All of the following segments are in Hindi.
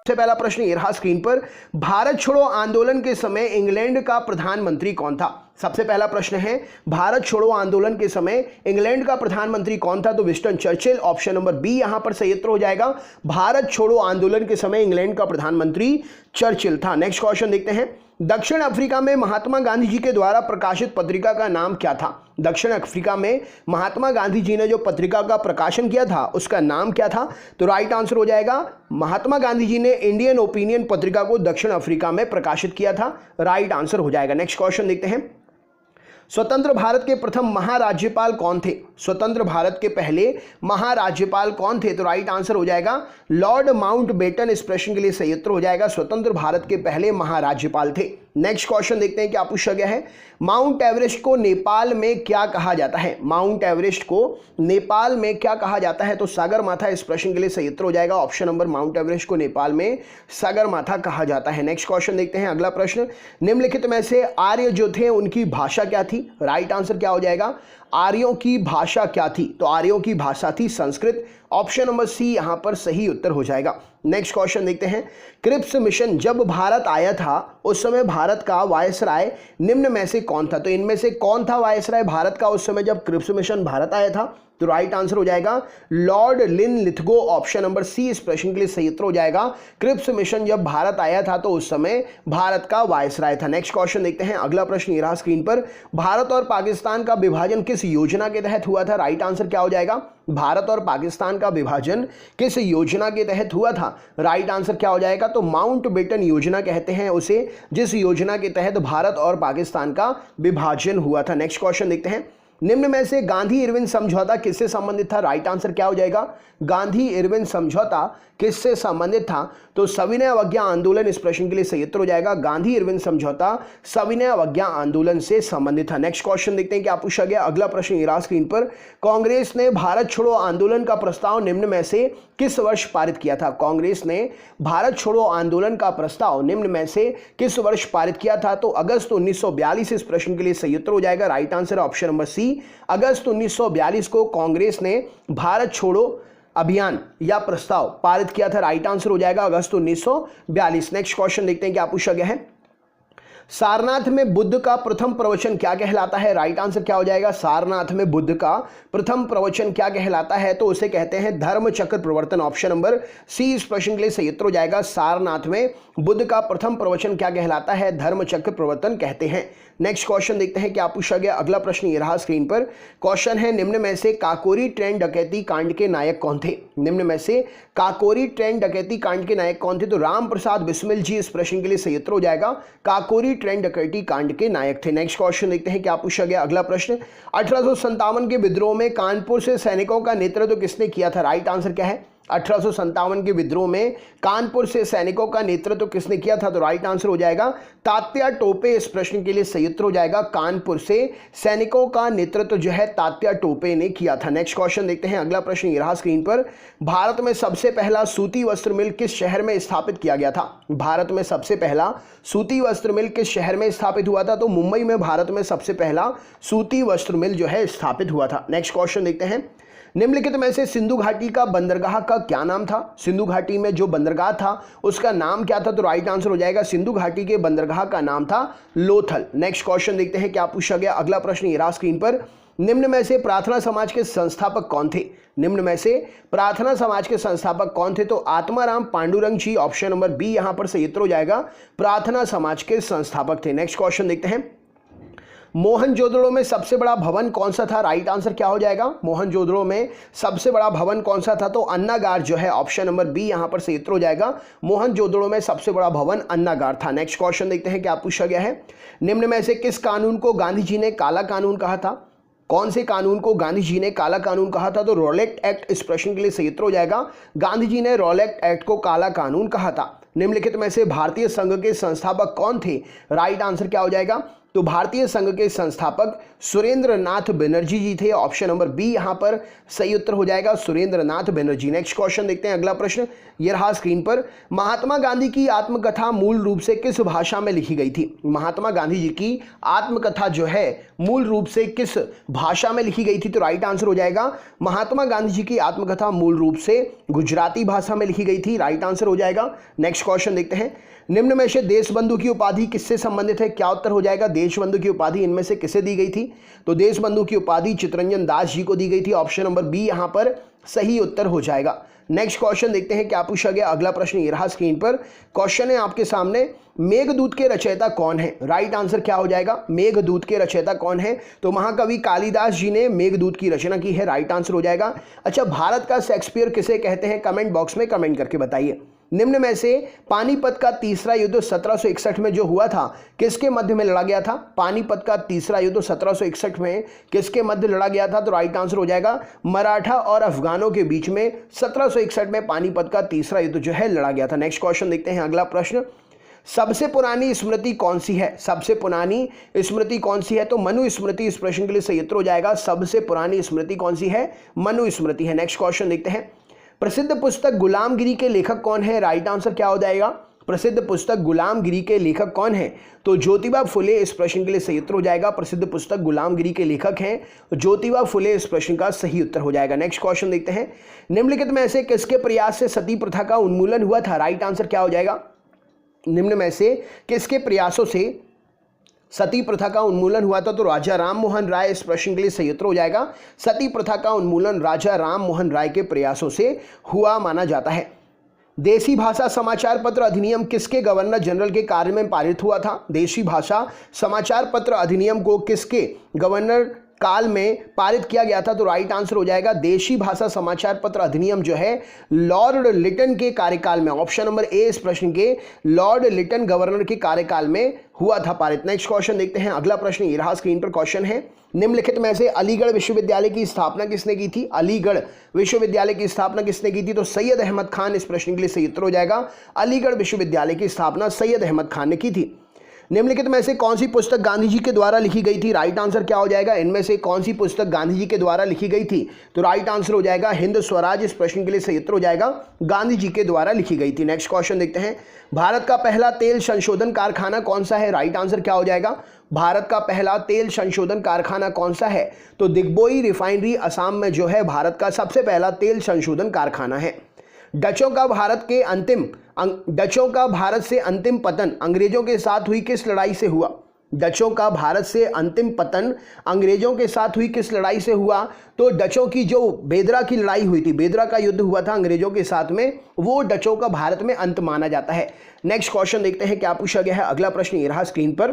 सबसे पहला प्रश्न ये रहा स्क्रीन पर, भारत छोड़ो आंदोलन के समय इंग्लैंड का प्रधानमंत्री कौन था? सबसे पहला प्रश्न है, भारत छोड़ो आंदोलन के समय इंग्लैंड का प्रधानमंत्री कौन था? तो Winston Churchill, option number B यहां पर सही उत्तर हो जाएगा। भारत छोड़ो आंदोलन के समय इंग्लैंड का प्रधानमंत्री चर्चिल था। नेक्स्ट क्वेश्चन देखते हैं, दक्षिण अफ्रीका में महात्मा गांधी जी के द्वारा प्रकाशित पत्रिका का नाम क्या था? दक्षिण अफ्रीका में महात्मा गांधी जी ने जो पत्रिका का प्रकाशन किया था उसका नाम क्या था? तो राइट आंसर हो जाएगा, महात्मा गांधी जी ने इंडियन ओपिनियन पत्रिका को दक्षिण अफ्रीका में प्रकाशित किया था। राइट आंसर हो जाएगा। नेक्स्ट क्वेश्चन देखते हैं, स्वतंत्र भारत के प्रथम महाराज्यपाल कौन थे? स्वतंत्र भारत के पहले महाराज्यपाल कौन थे? तो राइट आंसर हो जाएगा लॉर्ड माउंटबेटन। इस प्रश्न के लिए सही उत्तर हो जाएगा, स्वतंत्र भारत के पहले महाराज्यपाल थे। नेक्स्ट क्वेश्चन देखते हैं क्या पूछा गया है, माउंट एवरेस्ट को नेपाल में क्या कहा जाता है? माउंट एवरेस्ट को नेपाल में क्या कहा जाता है? तो सागरमाथा। इस प्रश्न के लिए सही उत्तर हो जाएगा ऑप्शन नंबर, माउंट एवरेस्ट को नेपाल में सागरमाथा कहा जाता है। नेक्स्ट क्वेश्चन देखते हैं अगला प्रश्न, निम्नलिखित में से आर्य जो थे उनकी भाषा क्या थी? राइट आंसर क्या हो जाएगा, आर्यों की भाषा क्या थी? तो आर्यों की भाषा थी संस्कृत। ऑप्शन नंबर सी यहां पर सही उत्तर हो जाएगा। नेक्स्ट क्वेश्चन देखते हैं, क्रिप्स मिशन जब भारत आया था उस समय भारत का वायसराय निम्न में से कौन था? तो इनमें से कौन था वायसराय भारत का उस समय जब क्रिप्स मिशन भारत आया था? तो राइट आंसर हो जाएगा Lord Linlithgow. Option number C इस प्रश्न के लिए सही उत्तर हो जाएगा, क्रिप्स मिशन जब भारत आया था तो उस समय भारत का वायसराय था। नेक्स्ट क्वेश्चन देखते हैं अगला प्रश्न ये रहा स्क्रीन पर, भारत और पाकिस्तान का विभाजन किस योजना के तहत हुआ था? राइट आंसर क्या हो जाएगा, भारत और पाकिस्तान का विभाजन किस योजना के तहत हुआ था? राइट आंसर क्या हो जाएगा, तो माउंटबेटन योजना कहते हैं उसे, जिस योजना के तहत भारत और पाकिस्तान का विभाजन हुआ था। नेक्स्ट क्वेश्चन देखते हैं, निम्न में से गांधी इरविन समझौता किससे संबंधित था? राइट आंसर क्या हो जाएगा, गांधी इरविन समझौता किससे संबंधित था? तो सविनय अवज्ञा आंदोलन। इस प्रश्न के लिए सही उत्तर हो जाएगा, गांधी इरविन समझौता सविनय अवज्ञा आंदोलन से संबंधित था। नेक्स्ट क्वेश्चन देखते हैं क्या पूछा गया। अगला प्रश्न ये रहा स्क्रीन पर, कांग्रेस ने भारत छोड़ो आंदोलन का प्रस्ताव निम्न में से किस वर्ष पारित किया था? कांग्रेस ने भारत छोड़ो आंदोलन का प्रस्ताव निम्न में से किस वर्ष पारित किया था? तो अगस्त 1942। इस प्रश्न के लिए सही उत्तर हो जाएगा, right answer option number C, अगस्त 1942 को कांग्रेस ने भारत छोड़ो अभियान या प्रस्ताव पारित किया था। राइट आंसर हो जाएगा अगस्त 1942। नेक्स्ट क्वेश्चन देखते हैं क्या पूछा गया है, सारनाथ में बुद्ध का प्रथम प्रवचन क्या कहलाता है? राइट आंसर क्या हो जाएगा, सारनाथ में बुद्ध का प्रथम प्रवचन क्या कहलाता है? तो उसे कहते हैं धर्म चक्र प्रवर्तन। ऑप्शन नंबर सी इस प्रश्न के लिए सही उत्तर हो जाएगा, सारनाथ में बुद्ध का प्रथम प्रवचन क्या कहलाता है? धर्म चक्र प्रवर्तन कहते हैं। नेक्स्ट क्वेश्चन देखते हैं क्या पूछा गया। अगला प्रश्न ये रहा स्क्रीन पर, क्वेश्चन है निम्न में से काकोरी ट्रेन डकैती कांड के नायक कौन थे? निम्न में से काकोरी ट्रेन डकैती कांड के नायक कौन थे? तो राम प्रसाद बिस्मिल जी। इस प्रश्न के लिए सही उत्तर हो जाएगा, काकोरी ट्रेन डकैती कांड के नायक थे। नेक्स्ट क्वेश्चन देखते हैं क्या पूछा गया। अगला प्रश्न, 1857 के विद्रोह में कानपुर से सैनिकों का नेतृत्व किसने किया था? राइट आंसर क्या है, 1857 के विद्रोह में कानपुर से सैनिकों का नेतृत्व किसने किया था? तो राइट आंसर हो जाएगा तात्या टोपे। इस प्रश्न के लिए सही उत्तर हो जाएगा, कानपुर से सैनिकों का नेतृत्व जो है तात्या टोपे ने किया था। नेक्स्ट क्वेश्चन देखते हैं अगला प्रश्न ये रहा स्क्रीन पर, भारत में सबसे पहला सूती वस्त्र मिल किस शहर में स्थापित किया गया था? भारत में सबसे पहला सूती वस्त्र मिल किस शहर में स्थापित हुआ था? तो मुंबई में भारत में सबसे पहला सूती वस्त्र मिल जो है स्थापित हुआ था। नेक्स्ट क्वेश्चन देखते हैं, निम्नलिखित में से सिंधु घाटी का बंदरगाह का क्या नाम था? सिंधु घाटी में जो बंदरगाह था उसका नाम क्या था? तो राइट आंसर हो जाएगा, सिंधु घाटी के बंदरगाह का नाम था लोथल। नेक्स्ट क्वेश्चन देखते हैं क्या पूछा गया। अगला प्रश्न ये रहा स्क्रीन पर, निम्न में से प्रार्थना समाज के संस्थापक कौन थे? निम्न में से प्रार्थना समाज के संस्थापक कौन थे? तो आत्माराम पांडुरंग जी। ऑप्शन नंबर बी यहां पर सही उत्तर हो जाएगा, प्रार्थना समाज के संस्थापक थे। नेक्स्ट क्वेश्चन देखते हैं, मोहनजोदड़ो में सबसे बड़ा भवन कौन सा था? राइट आंसर क्या हो जाएगा, मोहनजोदड़ो में सबसे बड़ा भवन कौन सा था? तो अन्नागार जो है, ऑप्शन नंबर बी यहां पर सही उत्तर हो जाएगा, मोहनजोदड़ो में सबसे बड़ा भवन अन्नागार था। नेक्स्ट क्वेश्चन देखते हैं क्या पूछा गया है, निम्न में से किस कानून को गांधी जी ने काला कानून कहा था? कौन से कानून को गांधी जी ने काला कानून कहा था? तो रॉलेट एक्ट। इस प्रश्न के लिए सही उत्तर हो जाएगा, गांधी जी ने रॉलेट एक्ट को काला कानून कहा था। निम्नलिखित में से भारतीय संघ के संस्थापक कौन थे? राइट आंसर क्या हो जाएगा, तो भारतीय संघ के संस्थापक सुरेंद्र नाथ बनर्जी जी थे। ऑप्शन नंबर बी यहां पर सही उत्तर हो जाएगा, सुरेंद्र नाथ बनर्जी। नेक्स्ट क्वेश्चन देखते हैं, अगला प्रश्न ये रहा स्क्रीन पर। महात्मा गांधी की आत्मकथा मूल रूप से किस भाषा में लिखी गई थी? महात्मा गांधी जी की आत्मकथा जो है मूल रूप से किस भाषा में लिखी गई थी? तो राइट आंसर हो जाएगा महात्मा गांधी जी की आत्मकथा मूल रूप से गुजराती भाषा में लिखी गई थी, राइट आंसर हो जाएगा। नेक्स्ट क्वेश्चन देखते हैं, निम्न में से देशबंधु की उपाधि किससे संबंधित है? क्या उत्तर हो जाएगा? देशबंधु की उपाधि इनमें से किसे दी गई थी? तो देशबंधु की उपाधि चित्तरंजन दास जी को दी गई थी। ऑप्शन नंबर बी यहां पर सही उत्तर हो जाएगा। नेक्स्ट क्वेश्चन देखते हैं क्या पूछा गया। अगला प्रश्न ये रहा स्क्रीन पर। क्वेश्चन है आपके सामने, मेघदूत के रचयिता कौन है? राइट आंसर क्या हो जाएगा? मेघदूत के रचयिता कौन है? तो महाकवि कालिदास जी ने मेघदूत की रचना की है, राइट आंसर हो जाएगा। अच्छा, भारत का शेक्सपियर किसे कहते हैं? कमेंट बॉक्स में कमेंट करके बताइए। निम्न में से पानीपत का तीसरा युद्ध 1761 में जो हुआ था किसके मध्य में लड़ा गया था? पानीपत का तीसरा युद्ध 1761 में किसके मध्य लड़ा गया था? तो राइट आंसर हो जाएगा मराठा और अफगानों के बीच में 1761 में पानीपत का तीसरा युद्ध जो है लड़ा गया था। नेक्स्ट क्वेश्चन देखते हैं, अगला प्रश्न, सबसे पुरानी स्मृति कौन सी है? सबसे पुरानी स्मृति कौन सी है? तो मनु स्मृति इस प्रश्न के लिए सही उत्तर हो जाएगा। सबसे पुरानी स्मृति कौन सी है? मनु स्मृति है। नेक्स्ट क्वेश्चन देखते हैं, प्रसिद्ध पुस्तक गुलामगिरी के लेखक कौन है? राइट आंसर क्या हो जाएगा? प्रसिद्ध पुस्तक गुलामगिरी के लेखक कौन है? तो ज्योतिबा फुले इस प्रश्न के लिए सही उत्तर हो जाएगा। प्रसिद्ध पुस्तक गुलामगिरी के लेखक हैं ज्योतिबा फुले, इस प्रश्न का सही उत्तर हो जाएगा। नेक्स्ट क्वेश्चन देखते हैं, निम्नलिखित में से किसके प्रयास से सती प्रथा का उन्मूलन हुआ था? राइट आंसर क्या हो जाएगा? निम्न में से किसके प्रयासों से सती प्रथा का उन्मूलन हुआ था? तो राजा राम मोहन राय, इस प्रश्न के लिए सही उत्तर हो जाएगा। सती प्रथा का उन्मूलन राजा राम मोहन राय के प्रयासों से हुआ माना जाता है। देशी भाषा समाचार पत्र अधिनियम किसके गवर्नर जनरल के कार्य में पारित हुआ था? देशी भाषा समाचार पत्र अधिनियम को किसके गवर्नर काल में पारित किया गया था? तो राइट आंसर हो जाएगा देशी भाषा समाचार पत्र अधिनियम जो है लॉर्ड लिटन के कार्यकाल में। ऑप्शन नंबर ए इस प्रश्न के लॉर्ड लिटन गवर्नर के कार्यकाल में हुआ था पारित। नेक्स्ट क्वेश्चन देखते हैं, अगला प्रश्न ये रहा स्क्रीन पर। क्वेश्चन है, निम्नलिखित में से अलीगढ़ विश्वविद्यालय की स्थापना किसने की थी? अलीगढ़ विश्वविद्यालय की स्थापना किसने की थी? तो सैयद अहमद खान, इस प्रश्न के लिए सही उत्तर हो जाएगा। अलीगढ़ विश्वविद्यालय की स्थापना सैयद अहमद खान ने की थी। निम्नलिखित में से कौन सी पुस्तक गांधी जी के द्वारा लिखी गई थी? राइट आंसर क्या हो जाएगा? इनमें से कौन सी पुस्तक गांधी जी के द्वारा लिखी गई थी? तो राइट आंसर हो जाएगा हिंद स्वराज, इस प्रश्न के लिए सही उत्तर हो जाएगा गांधी जी के द्वारा लिखी गई थी। नेक्स्ट क्वेश्चन देखते हैं, भारत का पहला तेल संशोधन कारखाना कौन सा है? राइट आंसर क्या हो जाएगा? भारत का पहला तेल संशोधन कारखाना कौन सा है? तो दिग्बोई रिफाइनरी असम में जो है भारत का सबसे पहला तेल संशोधन कारखाना है। डचों का भारत से अंतिम पतन अंग्रेजों के साथ हुई किस लड़ाई से हुआ? डचों का भारत से अंतिम पतन अंग्रेजों के साथ हुई किस लड़ाई से हुआ? तो डचों की जो बेदरा की लड़ाई हुई थी, बेदरा का युद्ध हुआ था अंग्रेजों के साथ में, वो डचों का भारत में अंत माना जाता है। नेक्स्ट क्वेश्चन देखते हैं क्या पूछा गया है। अगला प्रश्न ये रहा स्क्रीन पर।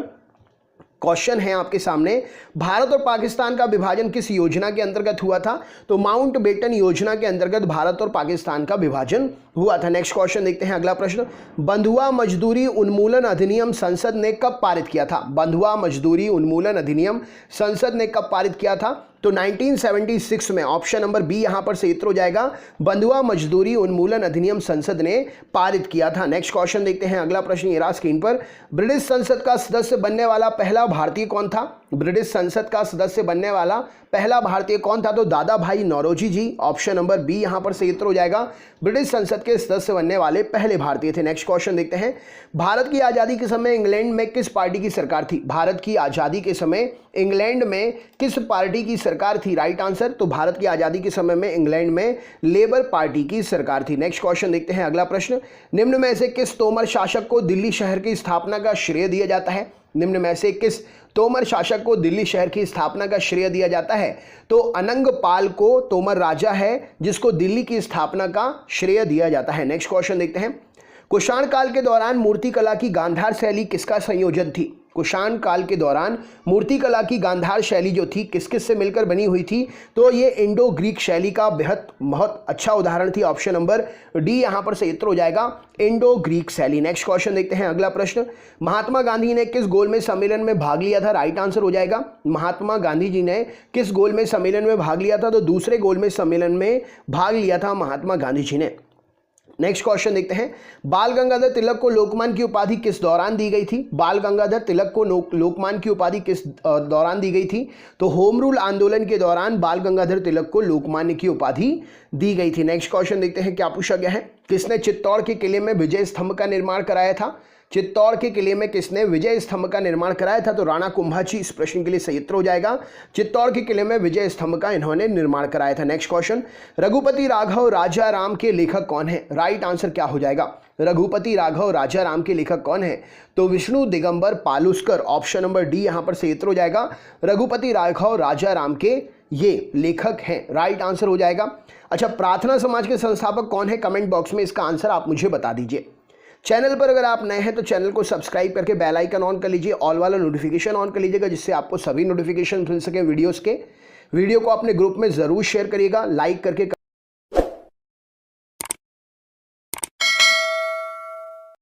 क्वेश्चन है आपके सामने, भारत और पाकिस्तान का विभाजन किस योजना के अंतर्गत हुआ था? तो माउंटबेटन योजना के अंतर्गत भारत और पाकिस्तान का विभाजन हुआ था। नेक्स्ट क्वेश्चन देखते हैं, अगला प्रश्न, बंधुआ मजदूरी उन्मूलन अधिनियम संसद ने कब पारित किया था? बंधुआ मजदूरी उन्मूलन अधिनियम संसद ने कब पारित किया था? तो 1976 में। ऑप्शन नंबर बी यहां पर सही उत्तर हो जाएगा, बंधुआ मजदूरी उन्मूलन अधिनियम संसद ने पारित किया था। नेक्स्ट क्वेश्चन देखते हैं, अगला प्रश्न ये रहा स्क्रीन पर। ब्रिटिश संसद का सदस्य बनने वाला पहला भारतीय कौन था? ब्रिटिश संसद का सदस्य बनने वाला पहला भारतीय कौन था? तो दादा भाई नौरोजी जी। ऑप्शन नंबर बी यहां पर सही उत्तर हो जाएगा, ब्रिटिश संसद के सदस्य बनने वाले पहले भारतीय थे। नेक्स्ट क्वेश्चन देखते हैं, भारत की आजादी के समय इंग्लैंड में किस पार्टी की सरकार थी? भारत की आजादी के समय इंग्लैंड में किस पार्टी की सरकार थी? राइट आंसर, तो भारत की आजादी के समय में इंग्लैंड में लेबर पार्टी की सरकार थी। नेक्स्ट क्वेश्चन देखते हैं, अगला प्रश्न, निम्न में से किस तोमर शासक को दिल्ली शहर की स्थापना का श्रेय दिया जाता है? निम्न में से किस तोमर शासक को दिल्ली शहर की स्थापना का श्रेय दिया जाता है? तो अनंगपाल को तोमर राजा है जिसको दिल्ली की स्थापना का श्रेय दिया जाता है। नेक्स्ट क्वेश्चन देखते हैं, कुषाण काल के दौरान मूर्तिकला की गांधार शैली किसका संयोजन थी? कुषाण काल के दौरान मूर्तिकला की गांधार शैली जो थी किस किस से मिलकर बनी हुई थी? तो ये इंडो ग्रीक शैली का बहुत अच्छा उदाहरण थी। ऑप्शन नंबर डी यहां पर सही उत्तर हो जाएगा, इंडो ग्रीक शैली। नेक्स्ट क्वेश्चन देखते हैं, अगला प्रश्न, महात्मा गांधी ने किस गोलमेज सम्मेलन में भाग लिया था? राइट आंसर हो जाएगा, महात्मा गांधी जी ने किस गोलमेज सम्मेलन में भाग लिया था? तो दूसरे गोलमेज सम्मेलन में भाग लिया था महात्मा गांधी जी ने। नेक्स्ट क्वेश्चन देखते हैं, बाल गंगाधर तिलक को लोकमान्य की उपाधि किस दौरान दी गई थी? बाल गंगाधर तिलक को लोकमान्य की उपाधि किस दौरान दी गई थी? तो होम रूल आंदोलन के दौरान बाल गंगाधर तिलक को लोकमान्य की उपाधि दी गई थी। नेक्स्ट क्वेश्चन देखते हैं क्या पूछा गया है, किसने चित्तौड़ के किले में विजय स्तंभ का निर्माण कराया था? चित्तौड़ के किले में किसने विजय स्तंभ का निर्माण कराया था? तो राणा कुंभाची इस प्रश्न के लिए सही उत्तर हो जाएगा। चित्तौड़ के किले में विजय स्तंभ का इन्होंने निर्माण कराया था। नेक्स्ट क्वेश्चन, रघुपति राघव राजा राम के लेखक कौन है? राइट आंसर क्या हो जाएगा? रघुपति राघव राजा राम के लेखक कौन है? तो Vishnu Digambar Paluskar, option number D यहां पर सही उत्तर हो जाएगा। रघुपति राघव राजा राम के ये लेखक हैं, राइट आंसर हो जाएगा। अच्छा, प्रार्थना समाज के संस्थापक कौन है? कमेंट बॉक्स में इसका आंसर आप मुझे बता दीजिए। चैनल पर अगर आप नए हैं तो चैनल को सब्सक्राइब करके बेल आइकन ऑन कर लीजिए, ऑल वाला नोटिफिकेशन ऑन कर लीजिएगा, जिससे आपको सभी नोटिफिकेशन मिल सके वीडियोस के। वीडियो को अपने ग्रुप में ज़रूर शेयर करिएगा, लाइक करके